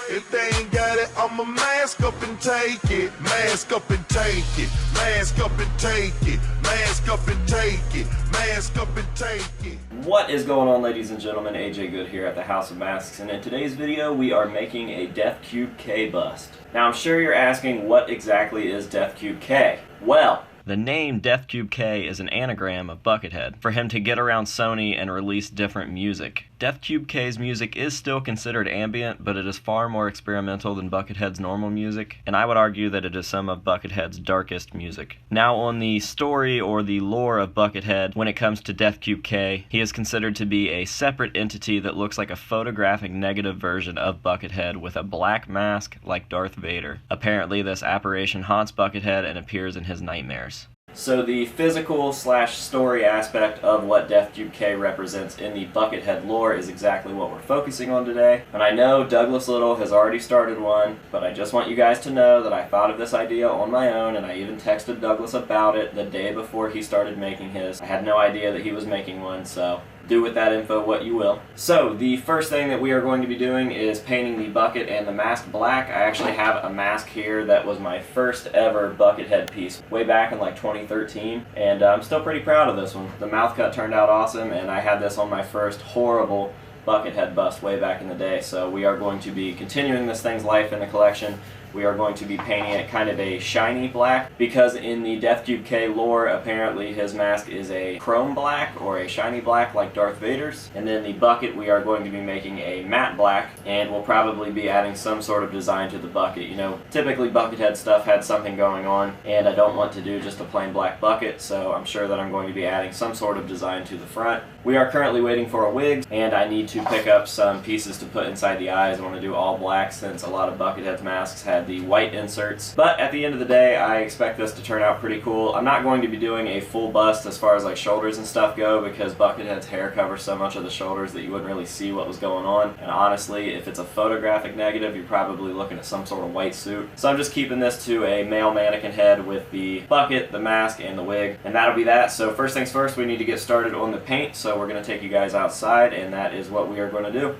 If they ain't got it, I'ma mask up and take it. Mask up and take it. Mask up and take it. Mask up and take it. Mask up and take it. What is going on, ladies and gentlemen? AJ Good here at the House of Masks, and in today's video we are making a Death Cube K bust. Now I'm sure you're asking, what exactly is Death Cube K? Well, the name Death Cube K is an anagram of Buckethead, for him to get around Sony and release different music. Death Cube K's music is still considered ambient, but it is far more experimental than Buckethead's normal music, and I would argue that it is some of Buckethead's darkest music. Now, on the story or the lore of Buckethead, when it comes to Death Cube K, he is considered to be a separate entity that looks like a photographic negative version of Buckethead with a black mask like Darth Vader. Apparently, this apparition haunts Buckethead and appears in his nightmares. So the physical/story aspect of what Death Cube K represents in the Buckethead lore is exactly what we're focusing on today. And I know Douglas Little has already started one, but I just want you guys to know that I thought of this idea on my own, and I even texted Douglas about it the day before he started making his. I had no idea that he was making one, so do with that info what you will. So the first thing that we are going to be doing is painting the bucket and the mask black. I actually have a mask here that was my first ever Buckethead piece way back in like 2013, and I'm still pretty proud of this one. The mouth cut turned out awesome, and I had this on my first horrible Buckethead bust way back in the day. So we are going to be continuing this thing's life in the collection. We are going to be painting it kind of a shiny black, because in the Death Cube K lore, apparently his mask is a chrome black or a shiny black like Darth Vader's. And then the bucket we are going to be making a matte black, and we'll probably be adding some sort of design to the bucket. You know, typically Buckethead stuff had something going on, and I don't want to do just a plain black bucket, so I'm sure that I'm going to be adding some sort of design to the front. We are currently waiting for a wig, and I need to pick up some pieces to put inside the eyes. I want to do all black since a lot of Buckethead's masks had the white inserts. But at the end of the day, I expect this to turn out pretty cool. I'm not going to be doing a full bust as far as like shoulders and stuff go, because Buckethead's hair covers so much of the shoulders that you wouldn't really see what was going on. And honestly, if it's a photographic negative, you're probably looking at some sort of white suit. So I'm just keeping this to a male mannequin head with the bucket, the mask, and the wig. And that'll be that. So first things first, we need to get started on the paint. So we're going to take you guys outside, and that is what we are going to do.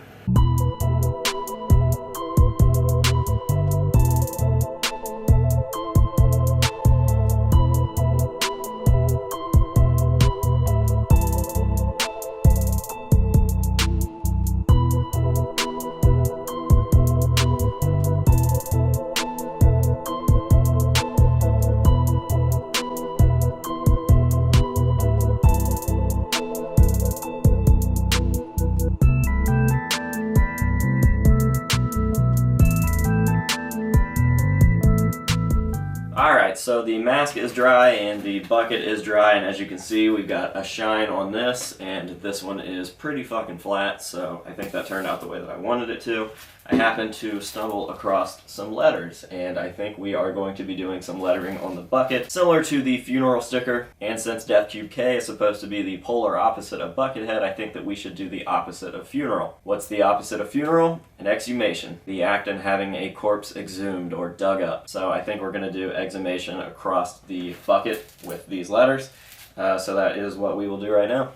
Alright, so the mask is dry and the bucket is dry, and as you can see, we've got a shine on this, and this one is pretty fucking flat, so I think that turned out the way that I wanted it to. I happened to stumble across some letters, and I think we are going to be doing some lettering on the bucket, similar to the funeral sticker. And since Death Cube K is supposed to be the polar opposite of Buckethead, I think that we should do the opposite of funeral. What's the opposite of funeral? An exhumation. The act in having a corpse exhumed or dug up. So I think we're going to do exhumation across the bucket with these letters. So that is what we will do right now.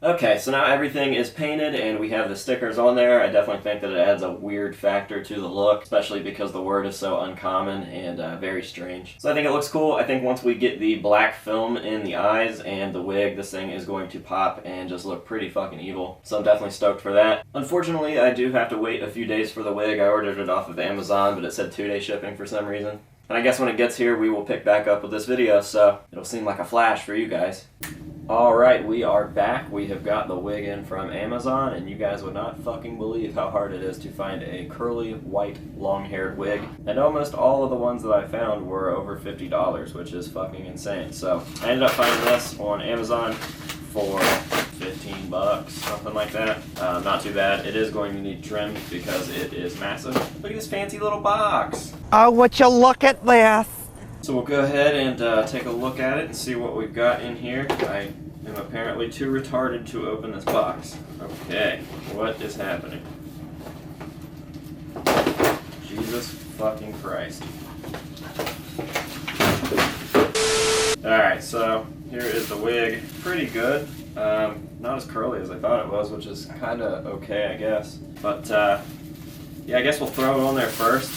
Okay, so now everything is painted and we have the stickers on there. I definitely think that it adds a weird factor to the look, especially because the word is so uncommon and very strange. So I think it looks cool. I think once we get the black film in the eyes and the wig, this thing is going to pop and just look pretty fucking evil. So I'm definitely stoked for that. Unfortunately, I do have to wait a few days for the wig. I ordered it off of Amazon, but it said 2-day shipping for some reason. And I guess when it gets here, we will pick back up with this video, so it'll seem like a flash for you guys. Alright, we are back. We have got the wig in from Amazon, and you guys would not fucking believe how hard it is to find a curly, white, long-haired wig. And almost all of the ones that I found were over $50, which is fucking insane. So I ended up finding this on Amazon for 15 bucks, something like that. Not too bad. It is going to need trimmed because it is massive. Look at this fancy little box. Oh, would you look at this? So we'll go ahead and take a look at it and see what we've got in here. I am apparently too retarded to open this box. Okay, what is happening? Jesus fucking Christ. Alright, so here is the wig. Pretty good. Not as curly as I thought it was, which is kind of okay, I guess. But, yeah, I guess we'll throw it on there first,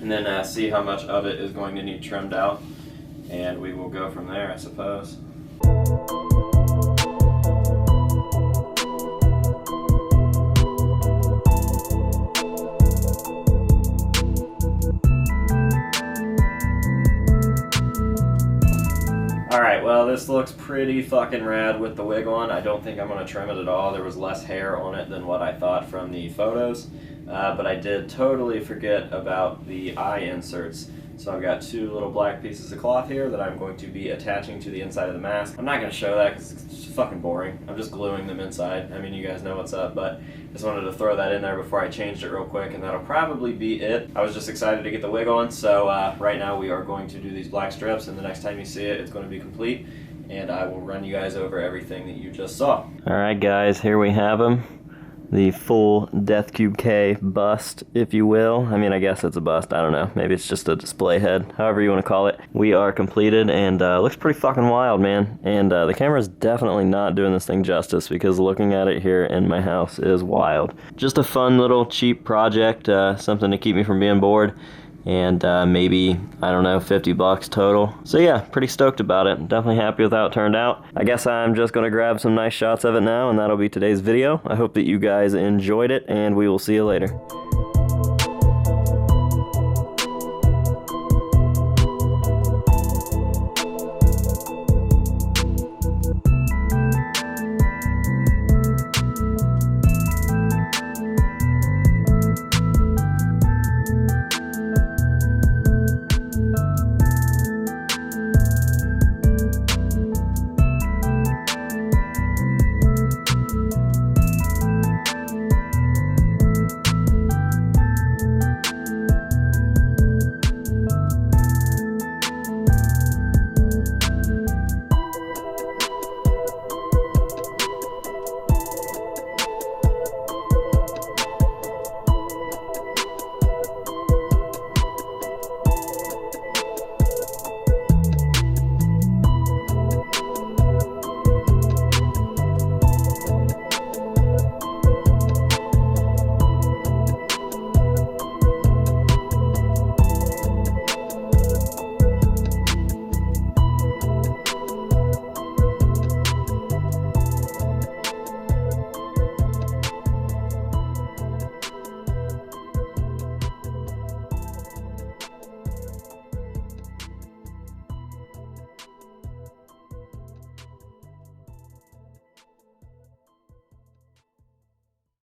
and then see how much of it is going to need trimmed out, and we will go from there, I suppose. Alright, well, this looks pretty fucking rad with the wig on. I don't think I'm going to trim it at all. There was less hair on it than what I thought from the photos. But I did totally forget about the eye inserts. So I've got two little black pieces of cloth here that I'm going to be attaching to the inside of the mask. I'm not going to show that because it's just fucking boring. I'm just gluing them inside. I mean, you guys know what's up, but just wanted to throw that in there before I changed it real quick, and that'll probably be it. I was just excited to get the wig on, so right now we are going to do these black strips, and the next time you see it, it's going to be complete, and I will run you guys over everything that you just saw. Alright guys, here we have them. The full Death Cube K bust, if you will. I mean, I guess it's a bust. I don't know. Maybe it's just a display head. However you want to call it. We are completed, and looks pretty fucking wild, man. And the camera's definitely not doing this thing justice, because looking at it here in my house is wild. Just a fun little cheap project, something to keep me from being bored. And maybe, I don't know, 50 bucks total. So yeah, pretty stoked about it. Definitely happy with how it turned out. I guess I'm just gonna grab some nice shots of it now, and that'll be today's video. I hope that you guys enjoyed it, and we will see you later.